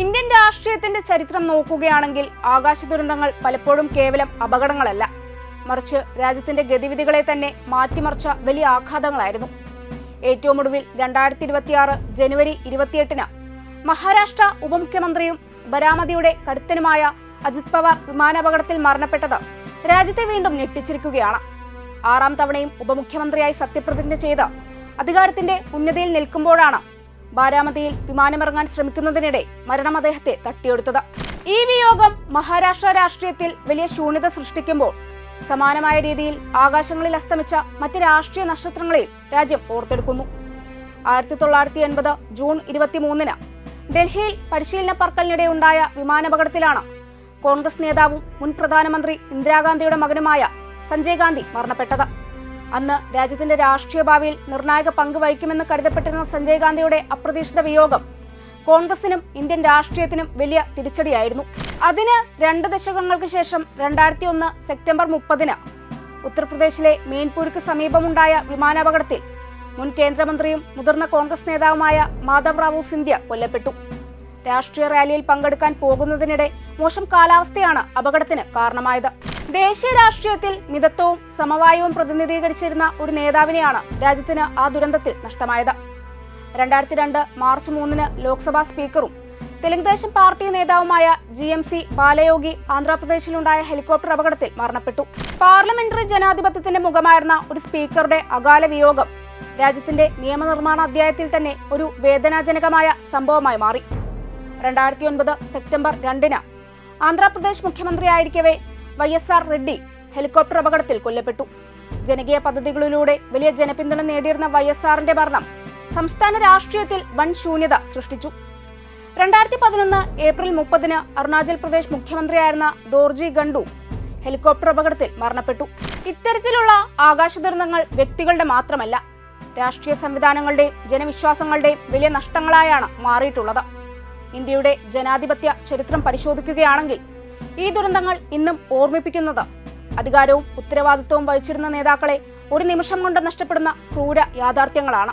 Indian രാഷ്ട്രീയത്തിന്റെ ചരിത്രം നോക്കുകയാണെങ്കിൽ ആകാശ ദുരന്തങ്ങൾ പലപ്പോഴും കേവലം അപകടങ്ങളല്ല, മറിച്ച് രാജ്യത്തിന്റെ ഗതിവിധികളെ തന്നെ മാറ്റിമറിച്ച വലിയ ആഘാതങ്ങളായിരുന്നു. ഏറ്റവും ഒടുവിൽ 2026 ജനുവരി 28-ന് മഹാരാഷ്ട്ര ഉപമുഖ്യമന്ത്രിയും ബരാമതിയുടെ കരുത്തനുമായ അജിത് പവാർ വിമാനാപകടത്തിൽ മരണപ്പെട്ടത് രാജ്യത്തെ വീണ്ടും ഞെട്ടിച്ചിരിക്കുകയാണ്. 6ാം തവണയും ഉപമുഖ്യമന്ത്രിയായി സത്യപ്രതിജ്ഞ ചെയ്ത് അധികാരത്തിന്റെ ഉന്നതിയിൽ നിൽക്കുമ്പോഴാണ് ബാരാമതിയിൽ വിമാനമിറങ്ങാൻ ശ്രമിക്കുന്നതിനിടെ മരണം അദ്ദേഹത്തെ തട്ടിയെടുത്തത്. ഈ വിയോഗം മഹാരാഷ്ട്ര രാഷ്ട്രീയത്തിൽ വലിയ ശൂന്യത സൃഷ്ടിക്കുമ്പോൾ സമാനമായ രീതിയിൽ ആകാശങ്ങളിൽ അസ്തമിച്ച മറ്റ് രാഷ്ട്രീയ നക്ഷത്രങ്ങളെയും രാജ്യം ഓർത്തെടുക്കുന്നു. 1980 ജൂൺ 23-ന് ഡൽഹിയിൽ പരിശീലന പറക്കലിനിടെ ഉണ്ടായ വിമാനാപകടത്തിലാണ് കോൺഗ്രസ് നേതാവും മുൻ പ്രധാനമന്ത്രി ഇന്ദിരാഗാന്ധിയുടെ മകനുമായ സഞ്ജയ് ഗാന്ധി മരണപ്പെട്ടത്. അന്ന് രാജ്യത്തിന്റെ രാഷ്ട്രീയ ഭാവിയിൽ നിർണായക പങ്ക് വഹിക്കുമെന്ന് കരുതപ്പെട്ടിരുന്ന സഞ്ജയ് ഗാന്ധിയുടെ അപ്രതീക്ഷിത വിയോഗം കോൺഗ്രസിനും ഇന്ത്യൻ രാഷ്ട്രീയത്തിനും വലിയ തിരിച്ചടിയായിരുന്നു. അതിന് 2 ദശകങ്ങൾക്ക് ശേഷം 2001 സെപ്റ്റംബർ 30-ന് ഉത്തർപ്രദേശിലെ മെയിൻപൂരിക്ക് സമീപമുണ്ടായ വിമാനാപകടത്തിൽ മുൻ കേന്ദ്രമന്ത്രിയും മുതിർന്ന കോൺഗ്രസ് നേതാവുമായ മാധവ് റാവു സിന്ധ്യ കൊല്ലപ്പെട്ടു. രാഷ്ട്രീയ റാലിയിൽ പങ്കെടുക്കാൻ പോകുന്നതിനിടെ മോശം കാലാവസ്ഥയാണ് അപകടത്തിന് കാരണമായത്. ദേശീയ രാഷ്ട്രീയത്തിൽ മിതത്വവും സമവായവും പ്രതിനിധീകരിച്ചിരുന്ന ഒരു നേതാവിനെയാണ് രാജ്യത്തിന് ആ ദുരന്തത്തിൽ നഷ്ടമായത്. 2002 മാർച്ച് 3-ന് ലോക്സഭാ സ്പീക്കറും തെലുങ്കുദേശം പാർട്ടി നേതാവുമായ GMC ബാലയോഗി ആന്ധ്രാപ്രദേശിലുണ്ടായ ഹെലികോപ്റ്റർ അപകടത്തിൽ മരണപ്പെട്ടു. പാർലമെന്ററി ജനാധിപത്യത്തിന്റെ മുഖമായിരുന്ന ഒരു സ്പീക്കറുടെ അകാല വിയോഗം രാജ്യത്തിന്റെ നിയമനിർമ്മാണ അധ്യായത്തിൽ തന്നെ ഒരു വേദനാജനകമായ സംഭവമായി മാറി. 2009 സെപ്റ്റംബർ 2-ന് ആന്ധ്രാപ്രദേശ് മുഖ്യമന്ത്രിയായിരിക്കവേ YSR റെഡ്ഡി ഹെലികോപ്റ്റർ അപകടത്തിൽ കൊല്ലപ്പെട്ടു. ജനകീയ പദ്ധതികളിലൂടെ വലിയ ജനപിന്തുണ നേടിയിരുന്ന YSRന്റെ ഭരണം സംസ്ഥാന രാഷ്ട്രീയത്തിൽ വൻ ശൂന്യത സൃഷ്ടിച്ചു. 2011 ഏപ്രിൽ 30-ന് അരുണാചൽ പ്രദേശ് മുഖ്യമന്ത്രിയായിരുന്ന ദോർജി ഗണ്ഡു ഹെലികോപ്റ്റർ അപകടത്തിൽ മരണപ്പെട്ടു. ഇത്തരത്തിലുള്ള ആകാശ ദുരന്തങ്ങൾ വ്യക്തികളുടെ മാത്രമല്ല, രാഷ്ട്രീയ സംവിധാനങ്ങളുടെയും ജനവിശ്വാസങ്ങളുടെയും വലിയ നഷ്ടങ്ങളായാണ് മാറിയിട്ടുള്ളത്. ഇന്ത്യയുടെ ജനാധിപത്യ ചരിത്രം പരിശോധിക്കുകയാണെങ്കിൽ ഈ ദുരന്തങ്ങൾ ഇന്നും ഓർമ്മിപ്പിക്കുന്നത് അധികാരവും ഉത്തരവാദിത്വവും വഹിച്ചിരുന്ന നേതാക്കളെ ഒരു നിമിഷം കൊണ്ട് നഷ്ടപ്പെടുന്ന ക്രൂര യാഥാർത്ഥ്യങ്ങളാണ്.